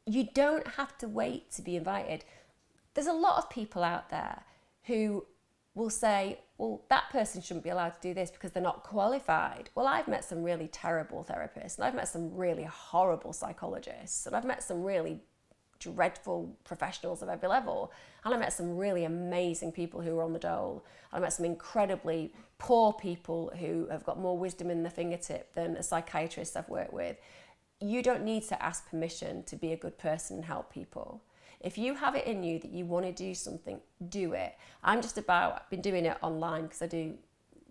You don't have to wait to be invited. There's a lot of people out there who will say, well, that person shouldn't be allowed to do this because they're not qualified. Well, I've met some really terrible therapists, and I've met some really horrible psychologists, and I've met some really dreadful professionals of every level, and I met some really amazing people who were on the dole. I met some incredibly poor people who have got more wisdom in their fingertip than a psychiatrist I've worked with. You don't need to ask permission to be a good person and help people. If you have it in you that you want to do something, do it. I've been doing it online because I do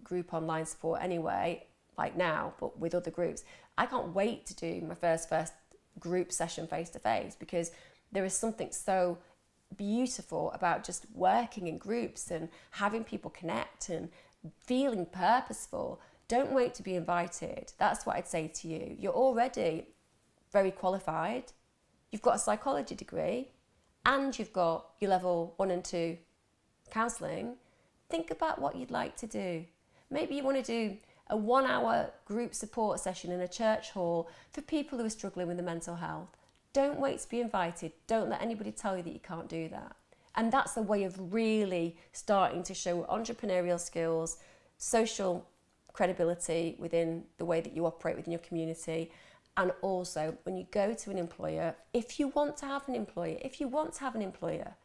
group online support anyway, like now, but with other groups. I can't wait to do my first group session face to face, because there is something so beautiful about just working in groups and having people connect and feeling purposeful. Don't wait to be invited. That's what I'd say to you. You're already very qualified. You've got a psychology degree, and you've got your level 1 and 2 counselling. Think about what you'd like to do. Maybe you want to do a 1-hour group support session in a church hall for people who are struggling with their mental health. Don't wait to be invited. Don't let anybody tell you that you can't do that. And that's the way of really starting to show entrepreneurial skills, social credibility within the way that you operate within your community. And also, when you go to an employer, if you want to have an employer,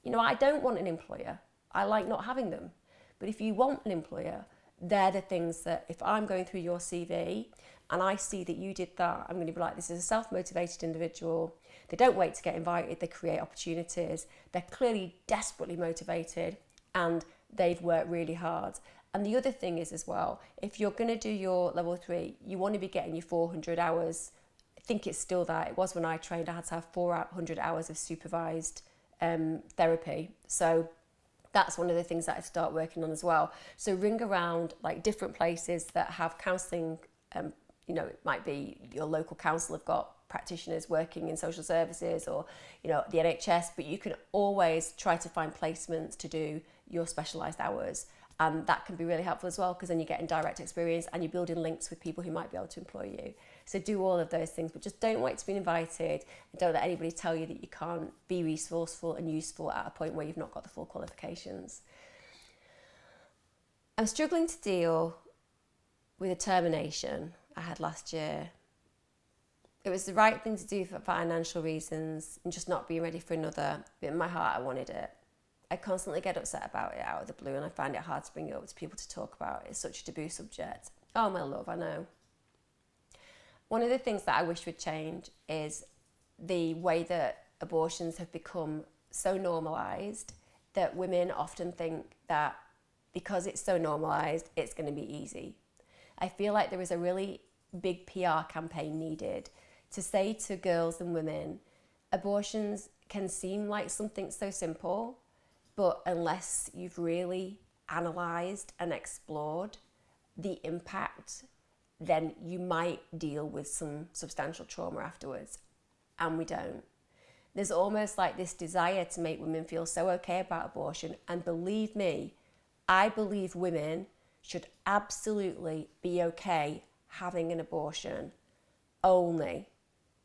you know, I don't want an employer. I like not having them. But if you want an employer, they're the things that if I'm going through your CV and I see that you did that, I'm going to be like, this is a self-motivated individual. They don't wait to get invited. They create opportunities. They're clearly desperately motivated, and they've worked really hard. And the other thing is as well, if you're going to do your level 3, you want to be getting your 400 hours. I think it's still that. It was when I trained, I had to have 400 hours of supervised therapy. So that's one of the things that I start working on as well. So ring around like different places that have counselling. You know, it might be your local council have got practitioners working in social services, or, you know, the NHS, but you can always try to find placements to do your specialised hours. And that can be really helpful as well, because then you're getting direct experience and you're building links with people who might be able to employ you. So do all of those things, but just don't wait to be invited. Don't let anybody tell you that you can't be resourceful and useful at a point where you've not got the full qualifications. I'm struggling to deal with a termination I had last year. It was the right thing to do for financial reasons and just not being ready for another, but in my heart I wanted it. I constantly get upset about it out of the blue, and I find it hard to bring it up to people to talk about. It's such a taboo subject. Oh, my love, I know. One of the things that I wish would change is the way that abortions have become so normalised that women often think that because it's so normalised, it's going to be easy. I feel like there is a really big PR campaign needed to say to girls and women, abortions can seem like something so simple, but unless you've really analysed and explored the impact, then you might deal with some substantial trauma afterwards. And we don't. There's almost like this desire to make women feel so okay about abortion. And believe me, I believe women should absolutely be okay having an abortion only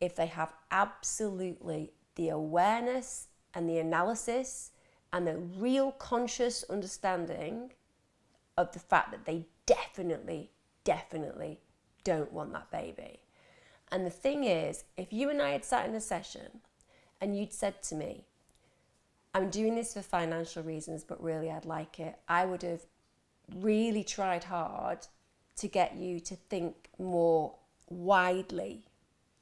if they have absolutely the awareness and the analysis and the real conscious understanding of the fact that they definitely don't want that baby. And the thing is, if you and I had sat in a session and you'd said to me, I'm doing this for financial reasons, but really I'd like it, I would have really tried hard to get you to think more widely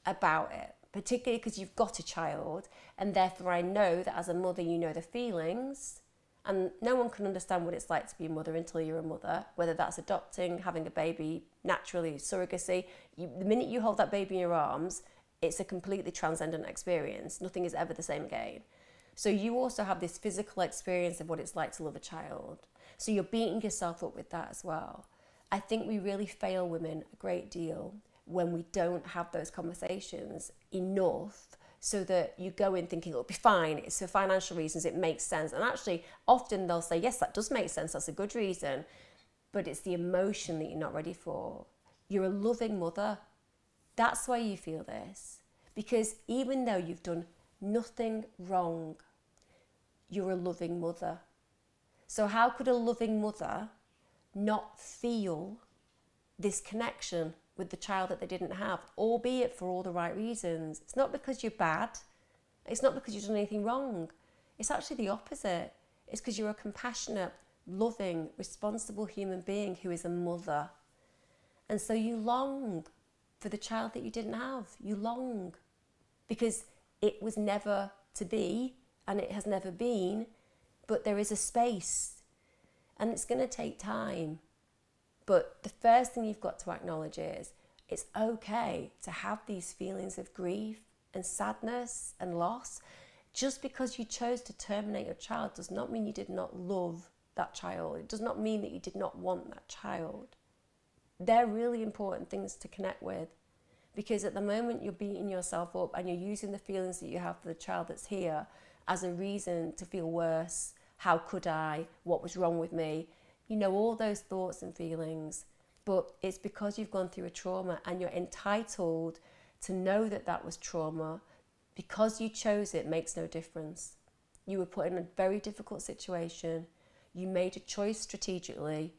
about it, particularly because you've got a child, and therefore I know that as a mother you know the feelings, and no one can understand what it's like to be a mother until you're a mother, whether that's adopting, having a baby, naturally, surrogacy. The minute you hold that baby in your arms, it's a completely transcendent experience. Nothing is ever the same again. So you also have this physical experience of what it's like to love a child. So you're beating yourself up with that as well. I think we really fail women a great deal when we don't have those conversations enough so that you go in thinking it'll be fine, it's for financial reasons, it makes sense. And actually, often they'll say, yes, that does make sense, that's a good reason, but it's the emotion that you're not ready for. You're a loving mother. That's why you feel this. Because even though you've done nothing wrong, you're a loving mother. So how could a loving mother not feel this connection with the child that they didn't have, albeit for all the right reasons? It's not because you're bad. It's not because you've done anything wrong. It's actually the opposite. It's because you're a compassionate, loving, responsible human being who is a mother. And so you long for the child that you didn't have. You long because it was never to be and it has never been, but there is a space and it's going to take time. But the first thing you've got to acknowledge is it's okay to have these feelings of grief and sadness and loss. Just because you chose to terminate your child does not mean you did not love that child. It does not mean that you did not want that child. They're really important things to connect with, because at the moment you're beating yourself up and you're using the feelings that you have for the child that's here as a reason to feel worse. How could I? What was wrong with me? You know, all those thoughts and feelings, but it's because you've gone through a trauma and you're entitled to know that that was trauma. Because you chose it makes no difference. You were put in a very difficult situation. You made a choice strategically,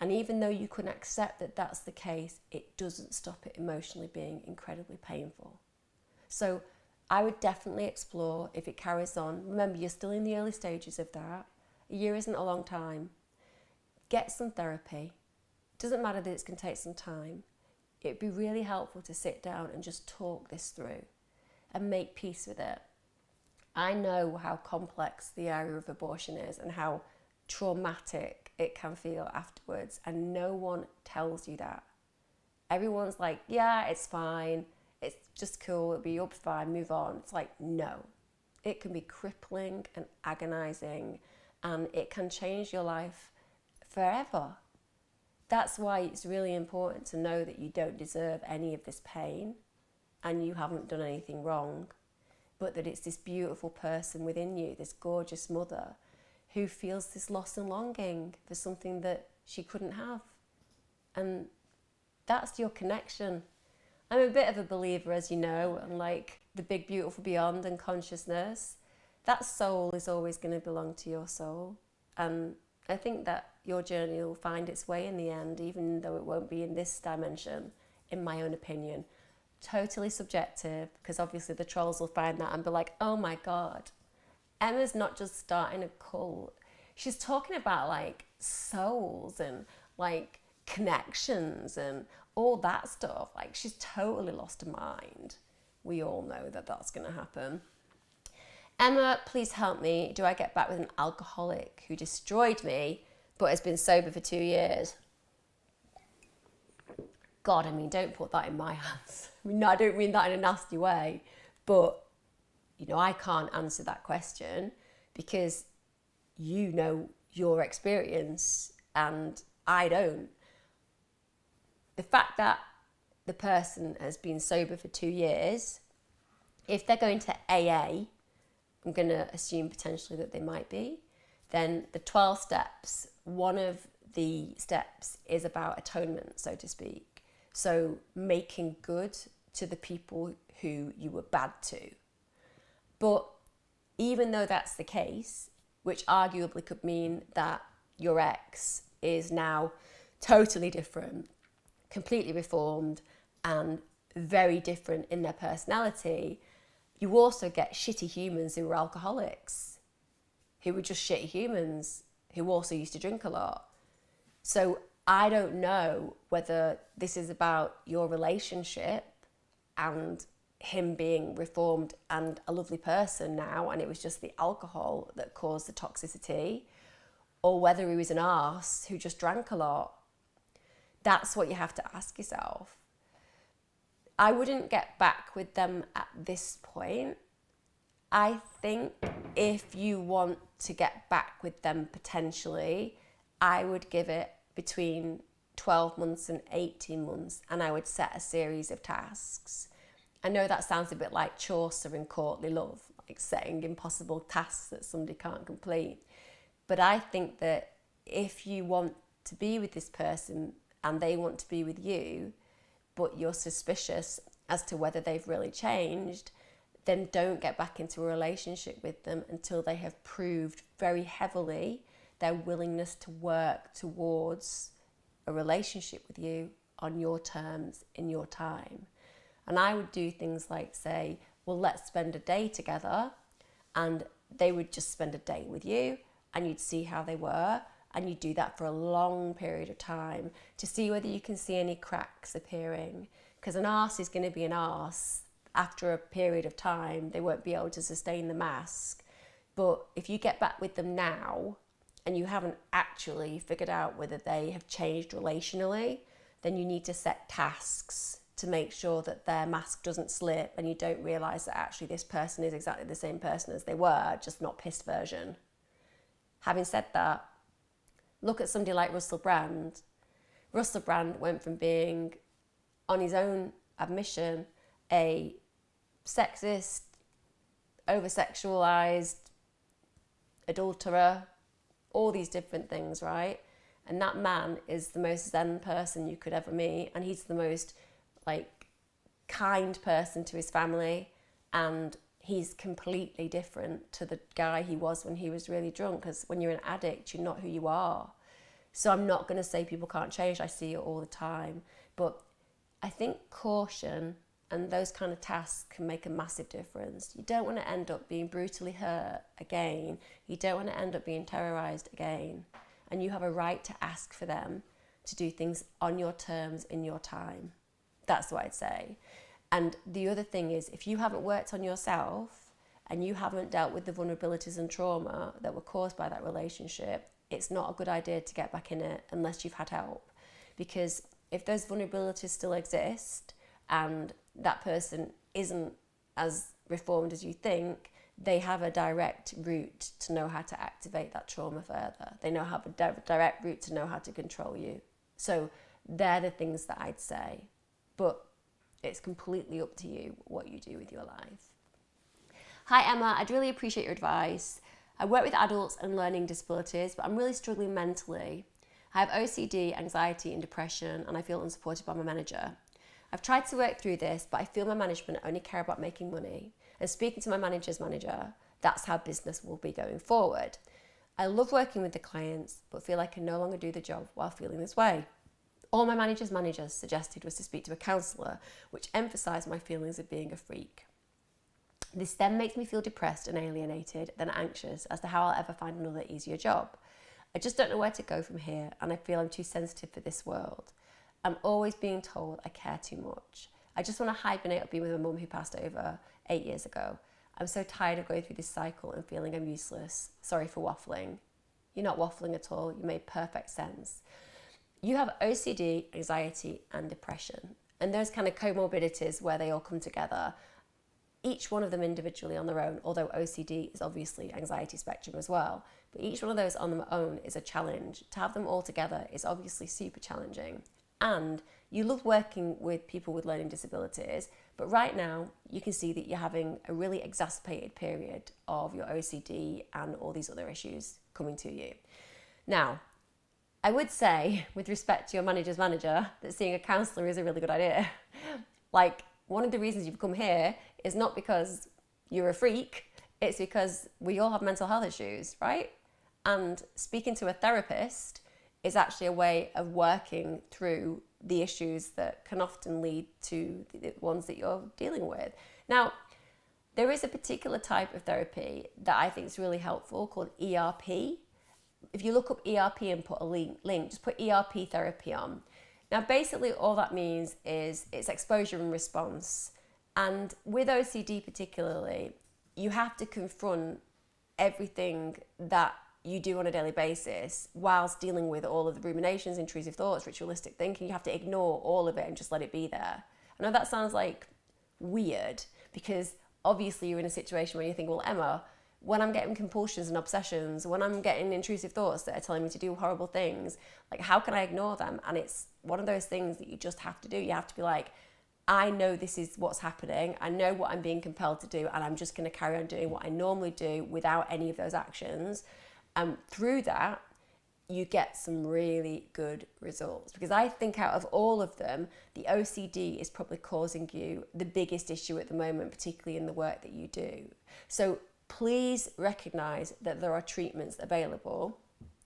and even though you can accept that that's the case, it doesn't stop it emotionally being incredibly painful. So I would definitely explore if it carries on. Remember, you're still in the early stages of that. A year isn't a long time. Get some therapy. It doesn't matter that it's going to take some time. It'd be really helpful to sit down and just talk this through and make peace with it. I know how complex the area of abortion is and how traumatic it can feel afterwards, and no one tells you that. Everyone's like, yeah, it's fine, it's just cool, it'll be up fine, move on. It's like, no. It can be crippling and agonizing, and it can change your life forever. That's why it's really important to know that you don't deserve any of this pain and you haven't done anything wrong, but that it's this beautiful person within you, this gorgeous mother, who feels this loss and longing for something that she couldn't have. And that's your connection. I'm a bit of a believer, as you know, and like the big beautiful beyond and consciousness, that soul is always going to belong to your soul. And I think that your journey will find its way in the end, even though it won't be in this dimension, in my own opinion. Totally subjective, because obviously the trolls will find that and be like, oh my God, Emma's not just starting a cult. She's talking about like souls and like connections and all that stuff. Like, she's totally lost her mind. We all know that that's going to happen. Emma, please help me. Do I get back with an alcoholic who destroyed me but has been sober for 2 years? God, I mean, don't put that in my hands. I mean, no, I don't mean that in a nasty way, but, you know, I can't answer that question because you know your experience and I don't. The fact that the person has been sober for 2 years, if they're going to AA, I'm going to assume potentially that they might be, then the 12 steps, one of the steps is about atonement, so to speak. So making good to the people who you were bad to. But even though that's the case, which arguably could mean that your ex is now totally different, completely reformed, and very different in their personality, you also get shitty humans who were alcoholics, who were just shitty humans, who also used to drink a lot. So I don't know whether this is about your relationship and him being reformed and a lovely person now, and it was just the alcohol that caused the toxicity, or whether he was an arse who just drank a lot. That's what you have to ask yourself. I wouldn't get back with them at this point. I think if you want to get back with them potentially, I would give it between 12 months and 18 months, and I would set a series of tasks. I know that sounds a bit like Chaucer in Courtly Love, like setting impossible tasks that somebody can't complete. But I think that if you want to be with this person and they want to be with you, but you're suspicious as to whether they've really changed, then don't get back into a relationship with them until they have proved very heavily their willingness to work towards a relationship with you on your terms, in your time. And I would do things like say, well, let's spend a day together, and they would just spend a day with you and you'd see how they were, and you'd do that for a long period of time to see whether you can see any cracks appearing. Because an arse is going to be an arse. After a period of time, they won't be able to sustain the mask. But if you get back with them now and you haven't actually figured out whether they have changed relationally, then you need to set tasks to make sure that their mask doesn't slip and you don't realise that actually this person is exactly the same person as they were, just not pissed version. Having said that, look at somebody like Russell Brand. Russell Brand went from being, on his own admission, a sexist, over-sexualised adulterer, all these different things, right? And that man is the most zen person you could ever meet, and he's the most kind person to his family, and he's completely different to the guy he was when he was really drunk, because when you're an addict, you're not who you are. So I'm not going to say people can't change. I see it all the time. But I think caution and those kind of tasks can make a massive difference. You don't want to end up being brutally hurt again. You don't want to end up being terrorised again. And you have a right to ask for them to do things on your terms in your time. That's what I'd say. And the other thing is, if you haven't worked on yourself and you haven't dealt with the vulnerabilities and trauma that were caused by that relationship, it's not a good idea to get back in it unless you've had help. Because if those vulnerabilities still exist and that person isn't as reformed as you think, they have a direct route to know how to activate that trauma further. They know how a direct route to know how to control you. So they're the things that I'd say. But it's completely up to you what you do with your life. Hi Emma, I'd really appreciate your advice. I work with adults and learning disabilities, but I'm really struggling mentally. I have OCD, anxiety and depression, and I feel unsupported by my manager. I've tried to work through this, but I feel my management only care about making money. And speaking to my manager's manager, that's how business will be going forward. I love working with the clients, but feel I can no longer do the job while feeling this way. All my manager's managers suggested was to speak to a counsellor, which emphasised my feelings of being a freak. This then makes me feel depressed and alienated, then anxious as to how I'll ever find another easier job. I just don't know where to go from here, and I feel I'm too sensitive for this world. I'm always being told I care too much. I just want to hibernate or be with my mum who passed over 8 years ago. I'm so tired of going through this cycle and feeling I'm useless. Sorry for waffling. You're not waffling at all. You made perfect sense. You have OCD, anxiety, and depression. And those kind of comorbidities where they all come together, each one of them individually on their own, although OCD is obviously anxiety spectrum as well, but each one of those on their own is a challenge. To have them all together is obviously super challenging. And you love working with people with learning disabilities, but right now you can see that you're having a really exacerbated period of your OCD and all these other issues coming to you. Now, I would say, with respect to your manager's manager, that seeing a counsellor is a really good idea. Like, one of the reasons you've come here is not because you're a freak, it's because we all have mental health issues, right? And speaking to a therapist is actually a way of working through the issues that can often lead to the ones that you're dealing with. Now, there is a particular type of therapy that I think is really helpful called ERP. If you look up ERP and put a link, just put ERP therapy on. Now, basically all that means is it's exposure and response. And with OCD particularly, you have to confront everything that you do on a daily basis whilst dealing with all of the ruminations, intrusive thoughts, ritualistic thinking. You have to ignore all of it and just let it be there. I know that sounds like weird because obviously you're in a situation where you think, well, Emma, when I'm getting compulsions and obsessions, when I'm getting intrusive thoughts that are telling me to do horrible things, like how can I ignore them? And it's one of those things that you just have to do. You have to be like, I know this is what's happening. I know what I'm being compelled to do, and I'm just going to carry on doing what I normally do without any of those actions. And through that, you get some really good results. Because I think out of all of them, the OCD is probably causing you the biggest issue at the moment, particularly in the work that you do. So please recognise that there are treatments available.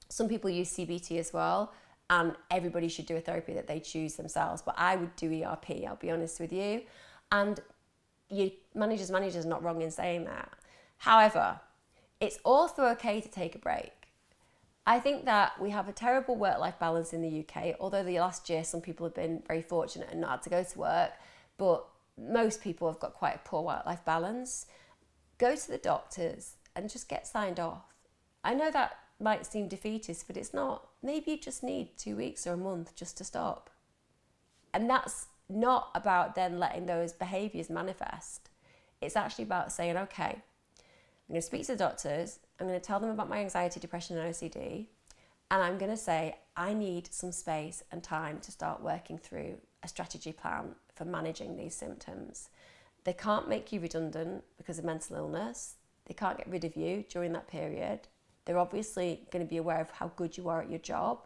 Some people use CBT as well, and everybody should do a therapy that they choose themselves. But I would do ERP, I'll be honest with you. And your manager's not wrong in saying that. However, it's also okay to take a break. I think that we have a terrible work-life balance in the UK, although the last year some people have been very fortunate and not had to go to work, but most people have got quite a poor work-life balance. Go to the doctors and just get signed off. I know that might seem defeatist, but it's not. Maybe you just need 2 weeks or a month just to stop. And that's not about then letting those behaviours manifest. It's actually about saying, okay, I'm going to speak to the doctors, I'm going to tell them about my anxiety, depression and OCD, and I'm going to say I need some space and time to start working through a strategy plan for managing these symptoms. They can't make you redundant because of mental illness. They can't get rid of you during that period. They're obviously going to be aware of how good you are at your job,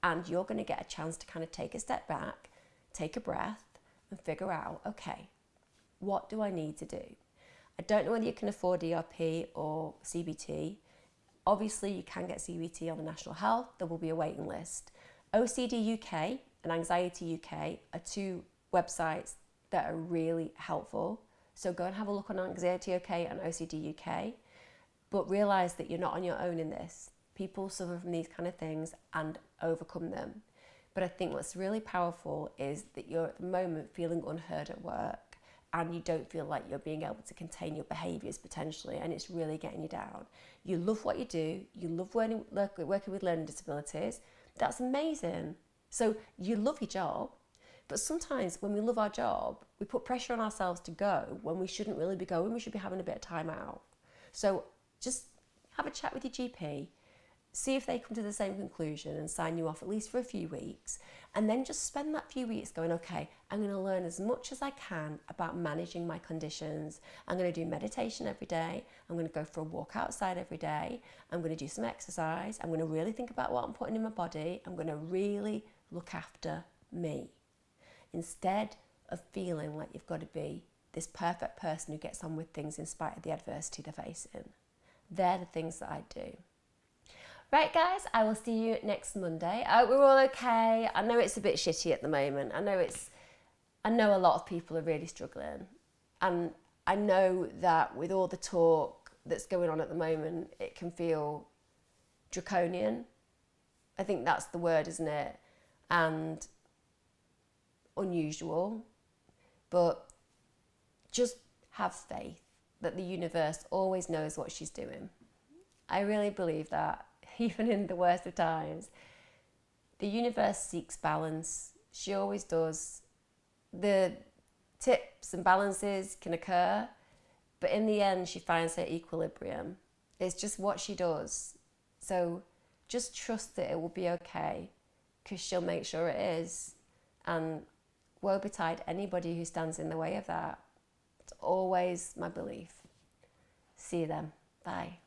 and you're going to get a chance to kind of take a step back, take a breath and figure out, okay, what do I need to do? I don't know whether you can afford ERP or CBT. Obviously, you can get CBT on the National Health. There will be a waiting list. OCD UK and Anxiety UK are two websites that are really helpful. So go and have a look on Anxiety UK and OCD UK. But realise that you're not on your own in this. People suffer from these kind of things and overcome them. But I think what's really powerful is that you're at the moment feeling unheard at work, and you don't feel like you're being able to contain your behaviours potentially, and it's really getting you down. You love what you do, you love working with learning disabilities, that's amazing. So you love your job, but sometimes when we love our job, we put pressure on ourselves to go when we shouldn't really be going, we should be having a bit of time out. So just have a chat with your GP, see if they come to the same conclusion and sign you off at least for a few weeks, and then just spend that few weeks going, okay, I'm going to learn as much as I can about managing my conditions. I'm going to do meditation every day. I'm going to go for a walk outside every day. I'm going to do some exercise. I'm going to really think about what I'm putting in my body. I'm going to really look after me, instead of feeling like you've got to be this perfect person who gets on with things in spite of the adversity they're facing. They're the things that I do. Right guys, I will see you next Monday. I hope we're all okay. I know it's a bit shitty at the moment. I know a lot of people are really struggling. And I know that with all the talk that's going on at the moment, it can feel draconian. I think that's the word, isn't it? And unusual, but just have faith that the universe always knows what she's doing. I really believe that, even in the worst of times. The universe seeks balance. She always does. The tips and balances can occur, but in the end, she finds her equilibrium. It's just what she does. So just trust that it will be okay, because she'll make sure it is. And woe betide anybody who stands in the way of that. It's always my belief. See you then. Bye.